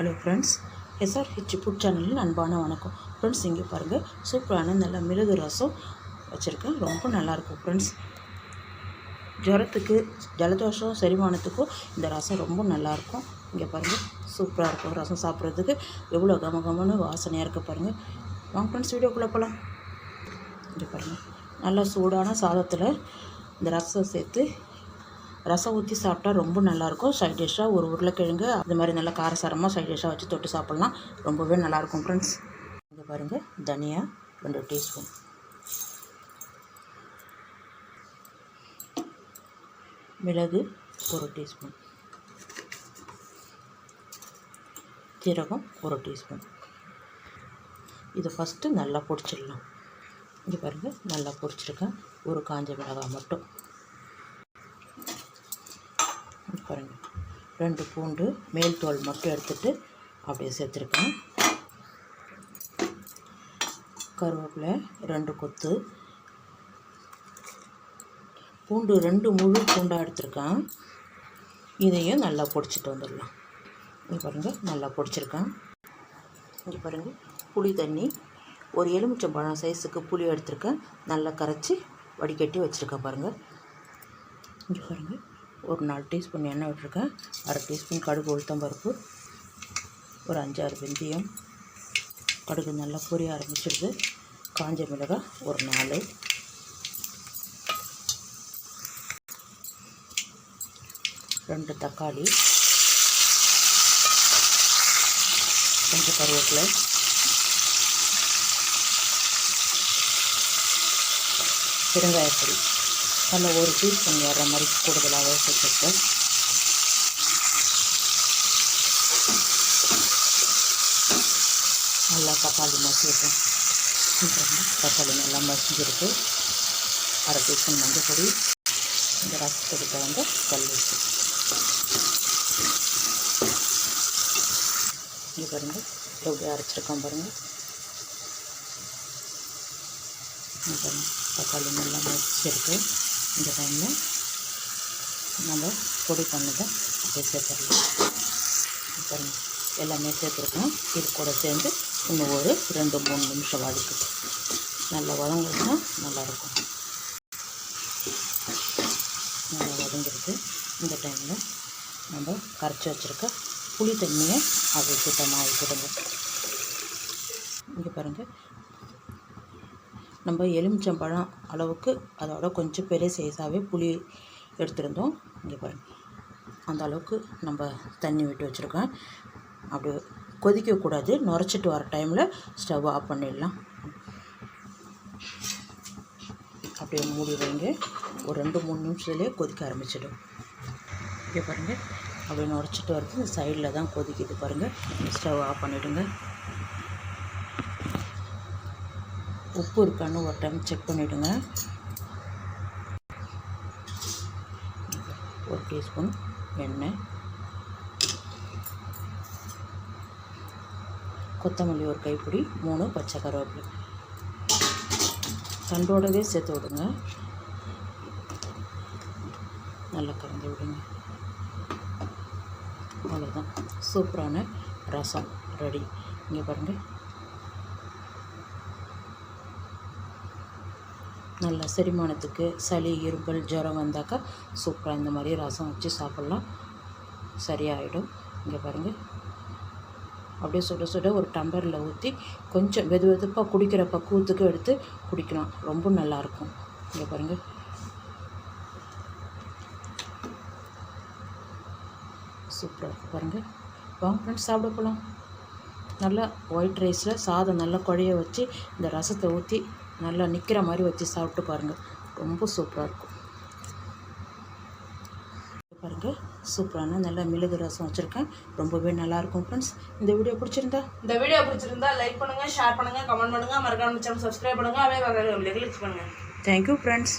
Hello friends, SRH food சேனலில் அன்பான வணக்கம். ஃப்ரெண்ட்ஸ், இங்கே பாருங்கள், சூப்பரான நல்ல மிளகு ரசம் வச்சுருக்கேன். ரொம்ப நல்லாயிருக்கும் ஃப்ரெண்ட்ஸ். ஜுரத்துக்கு, ஜலதோஷம், செரிமானத்துக்கும் இந்த ரசம் ரொம்ப நல்லாயிருக்கும். இங்கே பாருங்கள், சூப்பராக இருக்கும். ரசம் சாப்பிட்றதுக்கு எவ்வளோ கமகமன்னு வாசனையாக இருக்க பாருங்கள். வாங்க ஃப்ரெண்ட்ஸ், வீடியோக்குள்ளே போகலாம். இங்கே பாருங்கள், நல்லா சூடான சாதத்தில் இந்த ரசம் சேர்த்து ரசம் ஊற்றி சாப்பிட்டா ரொம்ப நல்லாயிருக்கும். சைட் டிஷ்ஷாக ஒரு உருளைக்கிழங்கு அது மாதிரி நல்லா காரசாரமாக சைட் டிஷ்ஷாக வச்சு தொட்டு சாப்பிட்லாம். ரொம்பவே நல்லாயிருக்கும் ஃப்ரெண்ட்ஸ். இங்கே பாருங்கள், தனியா 2 டீஸ்பூன், மிளகு 1 டீஸ்பூன், சீரகம் 1 டீஸ்பூன். இதை ஃபஸ்ட்டு நல்லா பொடிச்சிடலாம். இங்கே பாருங்கள், நல்லா பொடிச்சிருக்கேன். ஒரு காஞ்ச மிளகாய் மட்டும் பாருங்கள். 2 பூண்டு மேல் தோல் மட்டும் எடுத்துகிட்டு அப்படியே சேர்த்துருக்கேன். கருவேப்பிலை 2 கொத்து, பூண்டு 2 முழு பூண்டாக எடுத்துருக்கேன். இதையும் நல்லா பொடிச்சிட்டு வந்துடலாம். இங்கே பாருங்கள், நல்லா பொடிச்சிருக்கேன். இங்கே பாருங்கள், புளி தண்ணி ஒரு எலுமிச்சம்பழம் சைஸுக்கு புளி எடுத்துருக்கேன். நல்லா கரைச்சி வடிகட்டி வச்சுருக்கேன் பாருங்கள். இங்கே பாருங்கள், ஒரு 4 டீஸ்பூன் எண்ணெய் விட்டுருக்கேன். 1/2 டீஸ்பூன் கடுகு, உளுத்தம் பருப்பு, ஒரு 5-6 வெந்தயம். கடுகு நல்லா பொரிய ஆரம்பிச்சிடுது. காஞ்ச மிளகாய் ஒரு 4, ரெண்டு தக்காளி, கொஞ்சம் கருவேப்பிலை, பெருங்காயப்பொடி நல்லா 1 டீஸ்பூன் ஏற மாதிரி கூடுதலாக சேர்த்துருக்கேன். நல்லா தக்காளி மசிட்டேன். தக்காளி நல்லா மசிஞ்சிருக்கு. 1/2 டீஸ்பூன் மஞ்சள் பொடி, இந்த ரசத்துக்கு தகுந்த கல் உப்பு. இங்கே பாருங்கள், எப்படி அரைச்சிருக்கோம் பாருங்கள். தக்காளி நல்லா மசிச்சிருக்கு. இந்த டைமில் நம்ம பொடி பண்ணதை அப்படியே சேர்த்துடலாம். பாருங்கள், எல்லாமே சேர்த்துருக்கோம். இது கூட சேர்ந்து இன்னும் ஒரு 2-3 நிமிஷம் வதக்குது. நல்லா வதங்குதுன்னா நல்லாயிருக்கும். நல்லா வதங்கிருக்கு. இந்த டைமில் நம்ம கரைச்சி வச்சுருக்க புளி தண்ணியை அதை சுத்தமாக ஊற்றிடுங்க. இங்கே பாருங்கள், நம்ம எலுமிச்சம்பழம் அளவுக்கு அதோட கொஞ்சம் பெரிய சைஸாகவே புளி எடுத்துருந்தோம். இங்கே பாருங்கள், அந்த அளவுக்கு நம்ம தண்ணி விட்டு வச்சுருக்கோம். அப்படி கொதிக்கக்கூடாது. நுரைச்சிட்டு வர டைமில் ஸ்டவ் ஆஃப் பண்ணிடலாம். அப்படியே மூடி வைங்க. ஒரு 2-3 நிமிஷத்துலேயே கொதிக்க ஆரம்பிச்சிடும். இங்கே பாருங்கள், அப்படியே நுரைச்சிட்டு வருது. இந்த சைடில் தான் கொதிக்குது பாருங்கள். ஸ்டவ் ஆஃப் பண்ணிவிடுங்க. உப்பு இருக்கான்னு ஒரு டைம் செக் பண்ணிவிடுங்க. 1 டீஸ்பூன் எண்ணெய், கொத்தமல்லி 1 கைப்பிடி, 3 பச்சை கருவேப்பிலை தண்டோடவே சேர்த்து விடுங்க. நல்லா கலந்து விடுங்க. அவ்வளோதான், சூப்பரான ரசம் ரெடி. இங்கே பாருங்கள், நல்ல செரிமானத்துக்கு, சளி, இருமல், ஜுரம் வந்தாக்கா சூப்பராக இந்த மாதிரி ரசம் வச்சு சாப்பிட்லாம். சரியாயிடும். இங்கே பாருங்கள், அப்படியே சுட சுட ஒரு டம்ளரில் ஊற்றி கொஞ்சம் வெதுப்பாக குடிக்கிற பக்குவத்துக்கு எடுத்து குடிக்கலாம். ரொம்ப நல்லாயிருக்கும். இங்கே பாருங்கள், சூப்பராக இருக்குது பாருங்கள். வாங்க ஃப்ரெண்ட்ஸ், சாப்பிட போகலாம். நல்லா ஒயிட் ரைஸில் சாதம் நல்லா குழைய வச்சு இந்த ரசத்தை ஊற்றி நல்லா நிற்கிற மாதிரி வச்சு சாப்பிட்டு பாருங்கள். ரொம்ப சூப்பராக இருக்கும். பாருங்கள், சூப்பரான நல்ல மிளகு ரசம் வச்சுருக்கேன். ரொம்பவே நல்லாயிருக்கும் ஃப்ரெண்ட்ஸ். இந்த வீடியோ பிடிச்சிருந்தா லைக் பண்ணுங்கள், ஷேர் பண்ணுங்கள், கமெண்ட் பண்ணுங்கள், மறக்காம சேனல் சப்ஸ்கிரைப் பண்ணுங்கள், அப்படியே கிளிக் பண்ணுங்கள். Thank you friends.